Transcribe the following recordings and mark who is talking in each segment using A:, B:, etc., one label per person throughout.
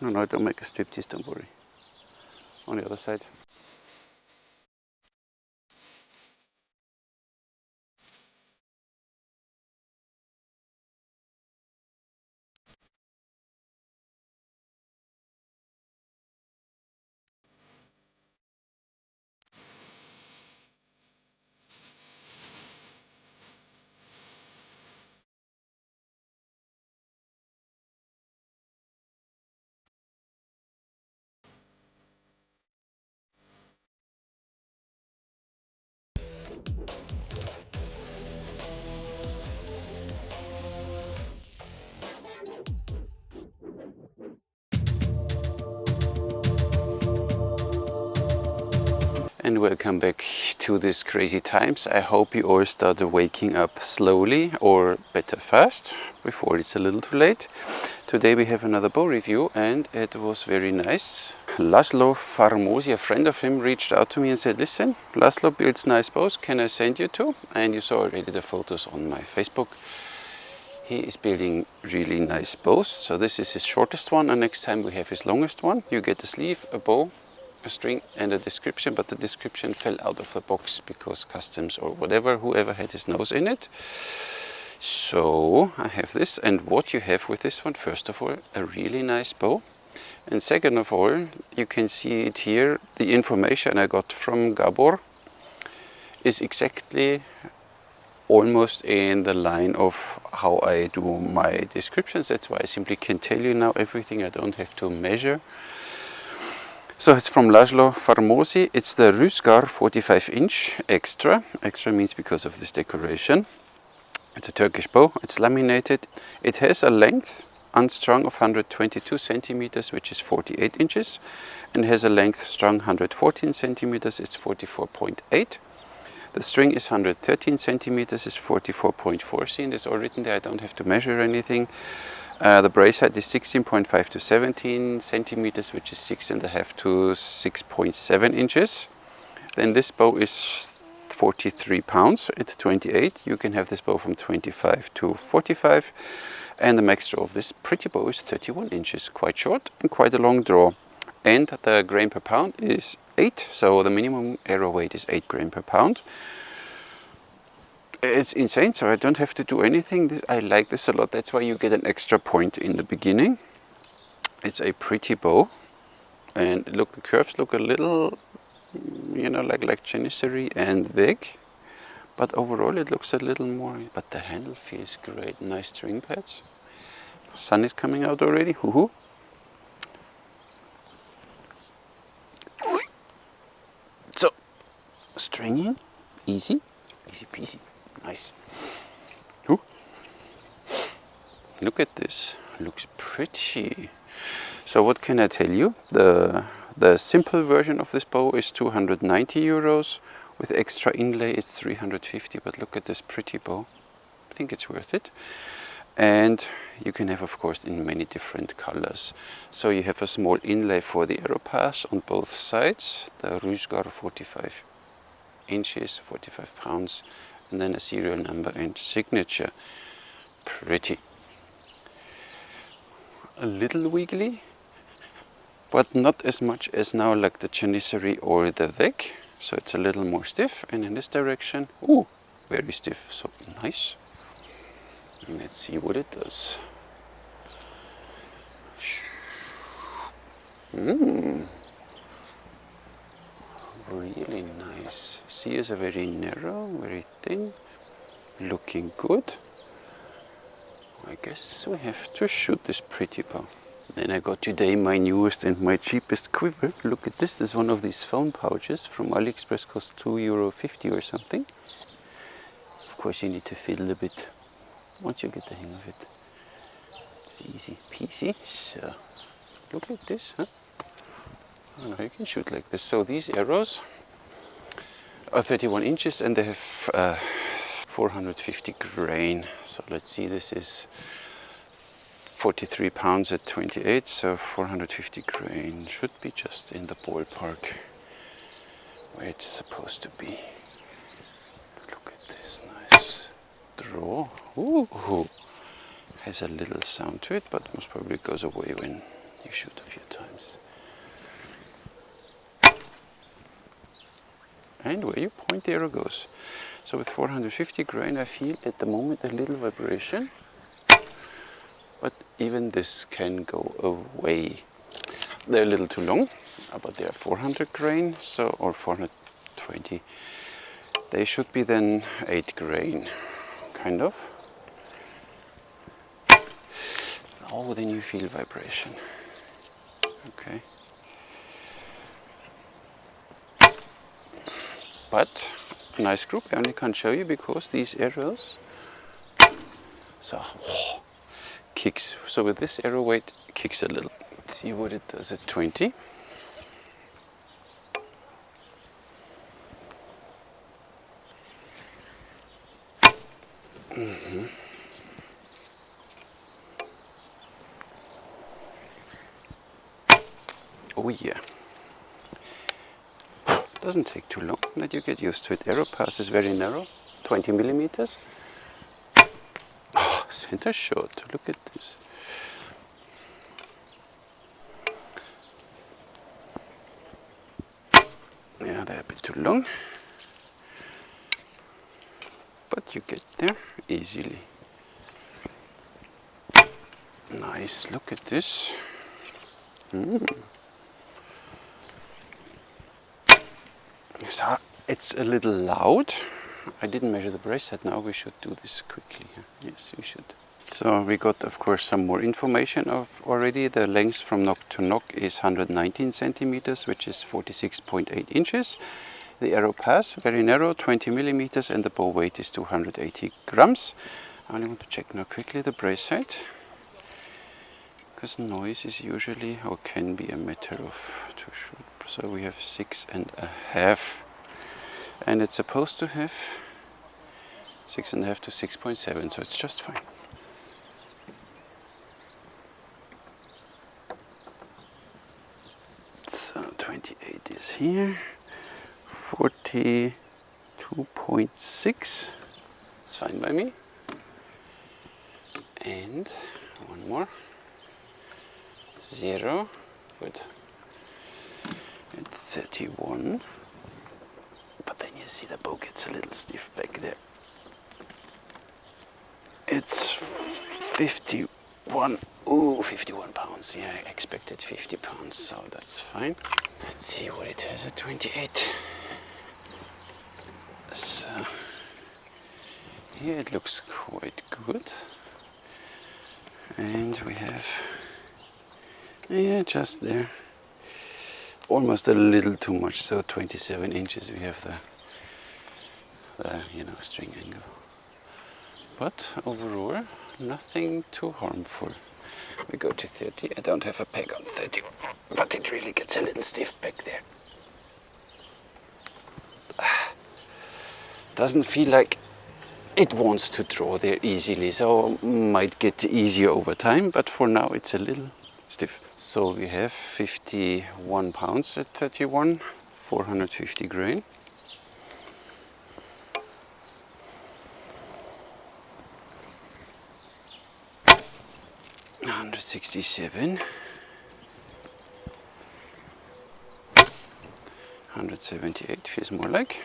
A: No, no, don't make a striptease, don't worry. On the other side. And welcome back to these crazy times. I hope you all started waking up slowly, or better fast, before it's a little too late. Today we have another bow review and it was very nice. Laszlo Farmosi, a friend of him, reached out to me and said, listen, Laszlo builds nice bows, can I send you two? And you saw already the photos on my Facebook. He is building really nice bows. So this is his shortest one, and next time we have his longest one. You get a sleeve, a bow, a string and a description, but the description fell out of the box because customs or whatever, whoever had his nose in it. So I have this, and what you have with this one, first of all, a really nice bow, and second of all, you can see it here, the information I got from Gabor is exactly almost in the line of how I do my descriptions. That's why I simply can tell you now everything. I don't have to measure. So it's from Laszlo Farmosi. It's the Rüzgar 45-inch extra. Extra means because of this decoration. It's a Turkish bow. It's laminated. It has a length unstrung of 122 centimeters, which is 48 inches, and has a length strung 114 centimeters. It's 44.8. The string is 113 centimeters. It's 44.4. See, and it's all written there. I don't have to measure anything. The brace height is 16.5 to 17 centimeters, which is 6.5 to 6.7 inches. Then this bow is 43 pounds at 28. You can have this bow from 25 to 45. And the max draw of this pretty bow is 31 inches, quite short and quite a long draw. And the grain per pound is 8, so the minimum arrow weight is 8 grain per pound. It's insane, so I don't have to do anything. I like this a lot. That's why you get an extra point in the beginning. It's a pretty bow, and look, the curves look a little, you know, like Janissary and Weg, but overall it looks a little more. But the handle feels great. Nice string pads. The sun is coming out already. Hoo-hoo. So, stringing, easy, easy peasy. Nice. Ooh. Look at this. Looks pretty. So what can I tell you? The simple version of this bow is 290 euros. With extra inlay it's 350. But look at this pretty bow. I think it's worth it. And you can have, of course, in many different colors. So you have a small inlay for the arrow pass on both sides. The Rüzgar 45 inches, 45 pounds. And then a serial number and signature. Pretty. A little wiggly, but not as much as now like the Janissary or the Weg. So it's a little more stiff, and in this direction, ooh, very stiff, so nice. And let's see what it does. Really nice. See, is a very narrow, very thin, looking good. I guess we have to shoot this pretty bow. Then I got today my newest and my cheapest quiver. Look at this. This is one of these phone pouches from AliExpress, cost €2.50 or something. Of course you need to fiddle a bit once you get the hang of it. It's easy peasy. So look at this, huh? Oh, you can shoot like this. So these arrows are 31 inches and they have 450 grain. So let's see, this is 43 pounds at 28, so 450 grain should be just in the ballpark where it's supposed to be. Look at this nice draw. Ooh, has a little sound to it, but most probably goes away when You shoot a few times. And where you point, the arrow goes. So with 450 grain, I feel at the moment a little vibration. But even this can go away. They're a little too long, but they are 400 grain, so, or 420. They should be then 8 grain, kind of. Oh, then you feel vibration. Okay. But nice group. I only can't show you because these arrows. So kicks. So with this arrow weight, kicks a little. Let's see what it does at 20. Oh yeah. Doesn't take too long that you get used to it. Arrow pass is very narrow, 20 millimeters. Oh, center shot, look at this. Yeah, they're a bit too long. But you get there easily. Nice, look at this. So it's a little loud. I didn't measure the brace head. Now we should do this quickly. Yes, we should. So we got, of course, some more information of already. The length from nock to nock is 119 centimeters, which is 46.8 inches. The arrow pass, very narrow, 20 millimeters, and the bow weight is 280 grams. I only want to check now quickly the brace height, because noise is usually, or can be, a matter of to shoot. So we have 6.5, and it's supposed to have 6.5 to 6.7, so it's just fine. So 28 is here, 42.6, it's fine by me. And one more, 0, good. And 31, but then you see the bow gets a little stiff back there. It's 51, ooh, 51 pounds, yeah, I expected 50 pounds, so that's fine. Let's see what it has at 28. So, here it looks quite good. And we have, yeah, just there. Almost a little too much, so 27 inches we have the string angle. But overall, nothing too harmful. We go to 30. I don't have a peg on 30, but it really gets a little stiff back there. Doesn't feel like it wants to draw there easily, so might get easier over time, but for now it's a little stiff. So we have 51 pounds at 31, 450 grain. $167, 178 feels more like.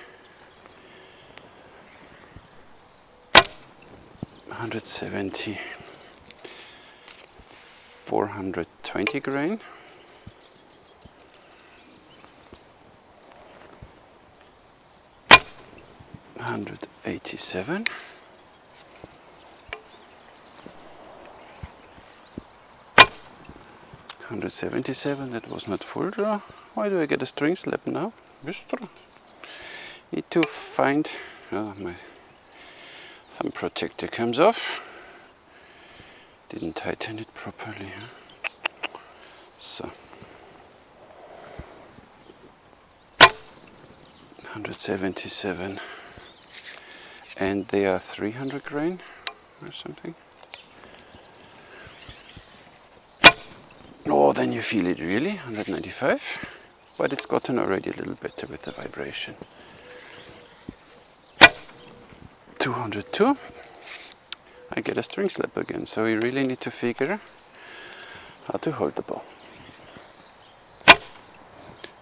A: 170, 420 grain. 187. 177, that was not full draw. Why do I get a string slap now? Need to find, oh, my thumb protector comes off. Didn't tighten it properly. Huh? So 177, and they are 300 grain or something. Oh, then you feel it really, 195, but it's gotten already a little better with the vibration. 202, I get a string slap again, so you really need to figure how to hold the bow.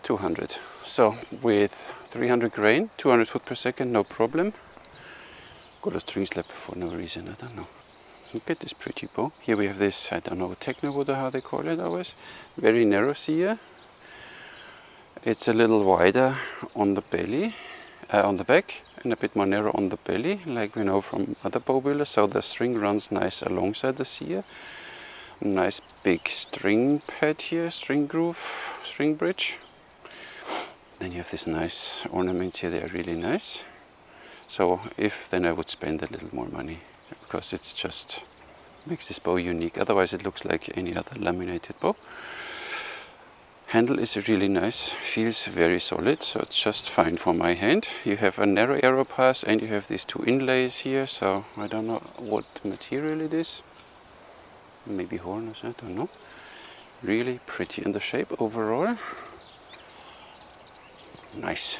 A: 200. So with 300 grain, 200 foot per second, no problem. Got a string slap for no reason, I don't know. Look at this pretty bow. Here we have this, I don't know, technowood or how they call it always. Very narrow sear. It's a little wider on the belly, on the back, and a bit more narrow on the belly, like we know from other bow builders. So the string runs nice alongside the sear. Nice big string pad here, string groove, string bridge. Then you have this nice ornaments here, they are really nice. So then I would spend a little more money, because it's just makes this bow unique. Otherwise it looks like any other laminated bow. Handle is really nice, feels very solid, so it's just fine for my hand. You have a narrow arrow pass and you have these two inlays here, so I don't know what material it is. Maybe horn or something, I don't know. Really pretty in the shape overall. Nice.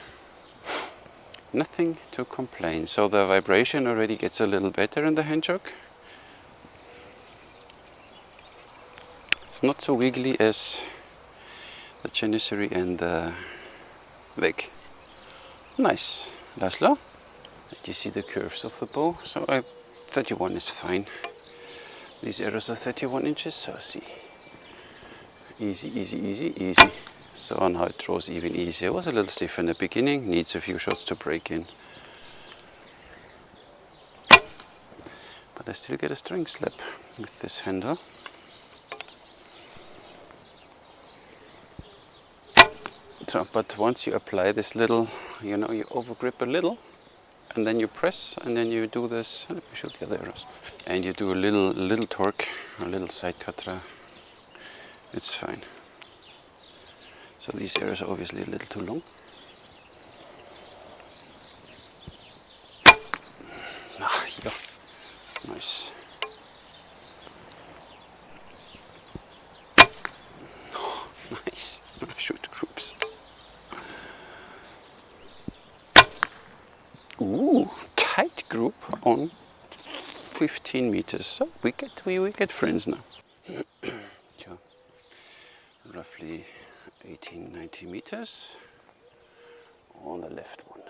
A: Nothing to complain. So the vibration already gets a little better in the hand choke. It's not so wiggly as the Janissary and the Weg. Nice. Laszlo, did you see the curves of the bow? So 31 is fine. These arrows are 31 inches, so see. Easy, easy, easy, easy. So now it draws even easier. It was a little stiff in the beginning, needs a few shots to break in. But I still get a string slap with this handle. So, but once you apply this little, you know, you overgrip a little, and then you press, and then you do this. Let me shoot the other arrows. And you do a little torque, a little side cutter. It's fine. So these arrows are obviously a little too long. Yeah, nice. Oh, nice. Shoot groups. Ooh, tight group on 15 meters. So we get friends now. So, roughly 18-19 meters on the left one.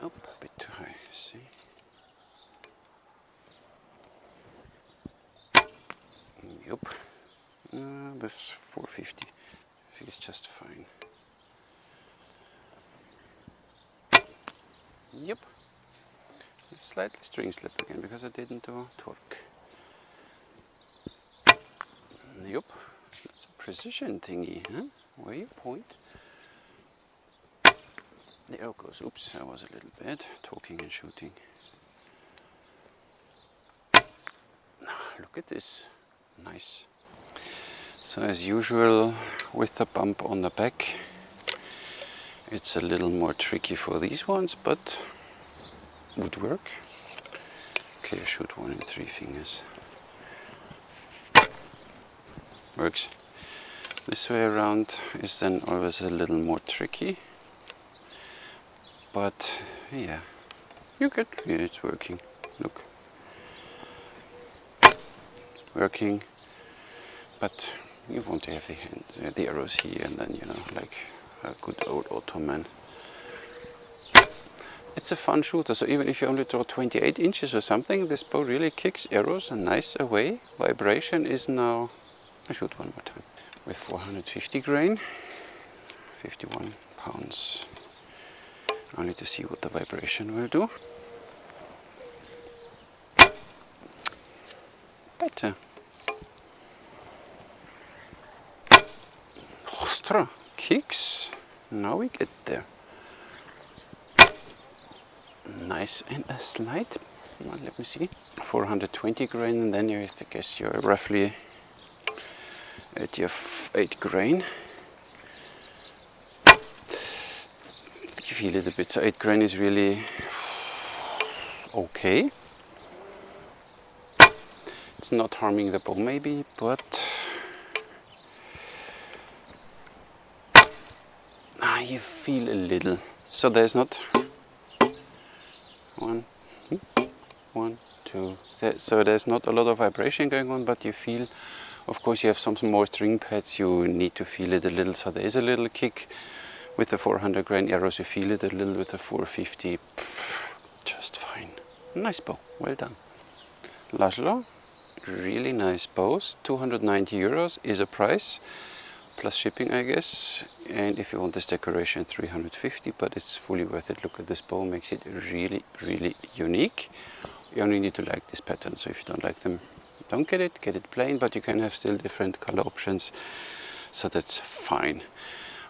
A: Oh, a bit too high, see? Yup. This 450 feels just fine. Yep. Slightly string slip again because I didn't do torque. Yep. That's a precision thingy, huh? Where you point. The arrow goes. Oops, that was a little bad. Talking and shooting. Look at this. Nice. So as usual with the bump on the back, it's a little more tricky for these ones, but would work. Okay, I shoot one in 3 fingers. Works. This way around is then always a little more tricky. But yeah, you get, yeah, it's working. Look. Working. But you want to have the arrows here and then, you know, like a good old Ottoman. It's a fun shooter, so even if you only draw 28 inches or something, this bow really kicks arrows a nice away. Vibration is now, I shoot one more time, with 450 grain, 51 pounds. Only to see what the vibration will do. Better. Ostra kicks. Now we get there. Nice, and a slight, well, let me see, 420 grain, and then you have to guess you're roughly at your 8 grain. You feel it a bit, so 8 grain is really okay. It's not harming the bow maybe, but you feel a little. So there's not one, two. So there's not a lot of vibration going on, but you feel Of course you have some more string pads, you need to feel it a little, so there is a little kick. With the 400 grain arrows you feel it a little, with the 450, just fine. Nice bow, well done. Laszlo, really nice bows. 290 euros is a price, plus shipping I guess. And if you want this decoration, 350, but it's fully worth it. Look at this bow, makes it really, really unique. You only need to like this pattern, so if you don't like them, don't get it plain, but you can have still different color options, so that's fine.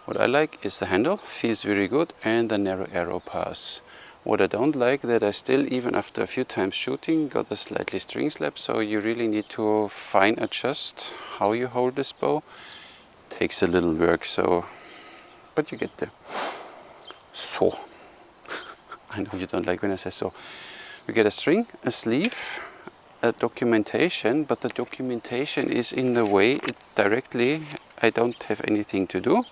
A: What I like is the handle, feels very good, and the narrow arrow pass. What I don't like, that I still, even after a few times shooting, got a slightly string slap, so you really need to fine adjust how you hold this bow. Takes a little work, so, but you get there. So, I know you don't like when I say so. We get a string, a sleeve, a documentation, but the documentation is in the way it directly, I don't have anything to do.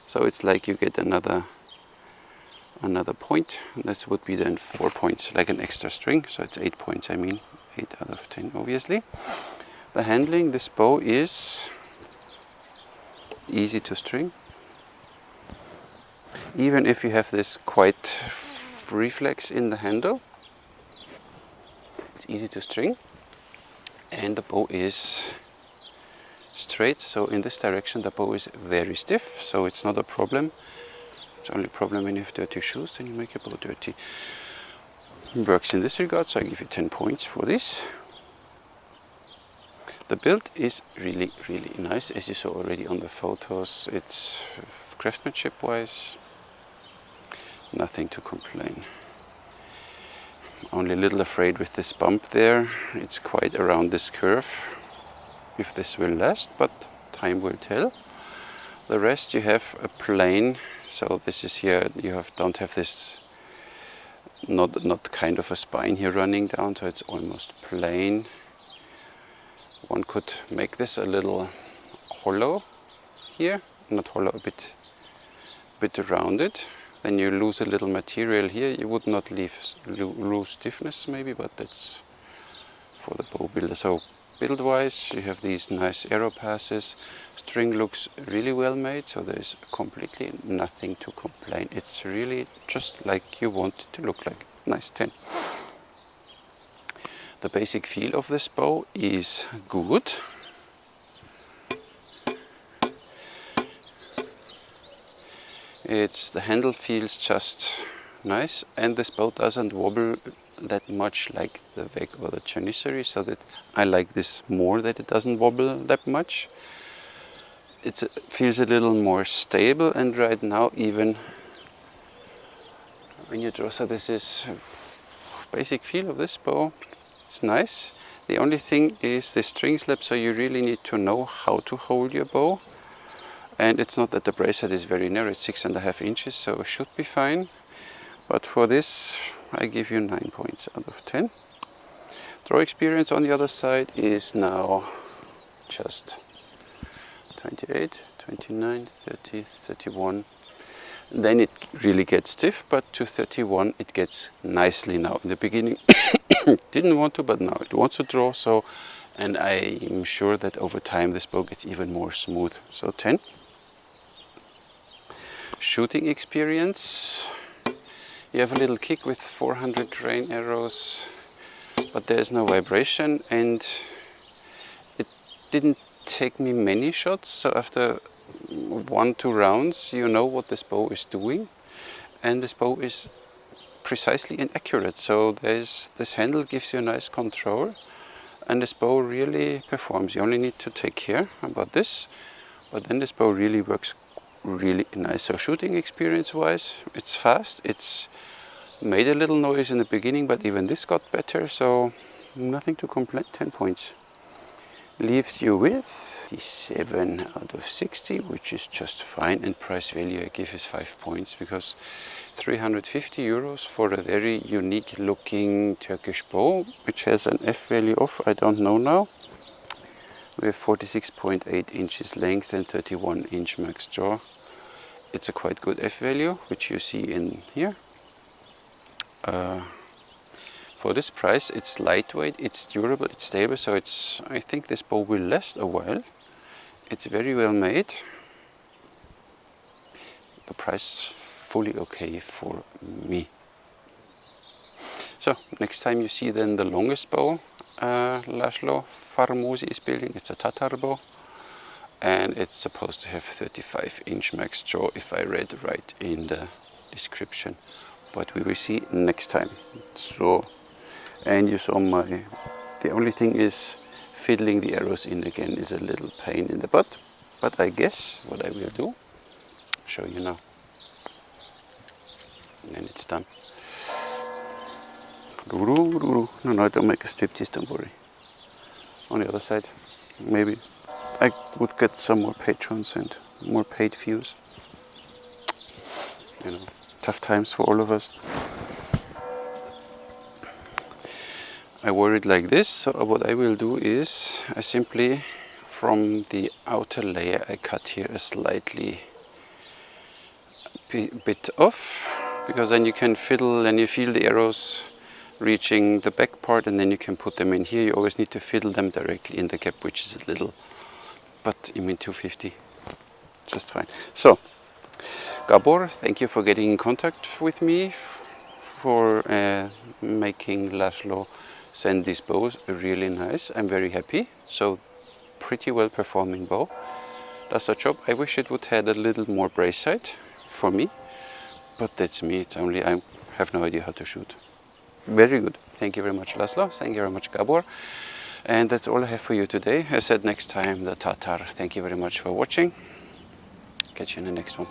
A: So it's like you get another point. This would be then 4 points, like an extra string. So it's 8 points, I mean, 8 out of 10, obviously. The handling, this bow is easy to string. Even if you have this quite reflex in the handle, it's easy to string. And the bow is straight, so in this direction the bow is very stiff, so it's not a problem. It's only a problem when you have dirty shoes, then you make your bow dirty. It works in this regard, so I give you 10 points for this. The build is really, really nice, as you saw already on the photos. It's craftsmanship wise, nothing to complain. Only a little afraid with this bump there. It's quite around this curve, if this will last, but time will tell. The rest you have a plain, so this is here, you don't have this, not kind of a spine here running down, so it's almost plain. One could make this a little hollow here, not hollow, a bit rounded. Then you lose a little material here. You would not lose stiffness maybe, but that's for the bow builder. So build wise, you have these nice arrow passes. String looks really well made, so there's completely nothing to complain. It's really just like you want it to look like. Nice 10. The basic feel of this bow is good. The handle feels just nice, and this bow doesn't wobble that much like the Weg or the Janissary, so that I like this more, that it doesn't wobble that much. It feels a little more stable, and right now even when you draw, so this is basic feel of this bow. It's nice. The only thing is the string slap, so you really need to know how to hold your bow. And it's not that the bracelet is very narrow, it's 6.5 inches, so it should be fine. But for this, I give you 9 points out of 10. Draw experience on the other side is now just 28, 29, 30, 31. Then it really gets stiff, but to 31 it gets nicely now. In the beginning it didn't want to, but now it wants to draw, so, and I'm sure that over time this bow gets even more smooth. So 10. Shooting experience. You have a little kick with 400 grain arrows, but there's no vibration, and it didn't take me many shots, so after 1-2 rounds you know what this bow is doing, and this bow is precisely and accurate, so this handle gives you a nice control, and this bow really performs. You only need to take care about this, but then this bow really works really nice. So shooting experience wise, it's fast, it's made a little noise in the beginning, but even this got better, so nothing to complain. 10 points. Leaves you with 57 out of 60, which is just fine, and price value I give is 5 points, because 350 euros for a very unique looking Turkish bow, which has an F value of, I don't know now, we have 46.8 inches length and 31 inch max draw. It's a quite good F value, which you see in here. For this price, it's lightweight, it's durable, it's stable, so I think this bow will last a while. It's very well made. The price fully okay for me. So next time you see then the longest bow Laszlo Farmosi is building, it's a Tatar bow, and it's supposed to have 35-inch max jaw if I read right in the description, but we will see next time. So, and you saw the only thing is fiddling the arrows in again is a little pain in the butt, but I guess what I will do, show you now, and it's done. No, don't make a striptease, don't worry. On the other side, maybe I would get some more patrons and more paid views. You know, tough times for all of us. I wore it like this, so what I will do is I simply, from the outer layer, I cut here a slightly bit off, because then you can fiddle and you feel the arrows reaching the back part, and then you can put them in here. You always need to fiddle them directly in the gap, which is a little, but I mean 250, just fine. So, Gabor, thank you for getting in contact with me, for making Laszlo send these bows. Really nice. I'm very happy. So, pretty well performing bow. Does the job. I wish it would have a little more brace sight for me, but that's me. It's only I have no idea how to shoot. Very good. Thank you very much, Laszlo. Thank you very much, Gabor. And that's all I have for you today. I said next time the Tatar. Thank you very much for watching. Catch you in the next one.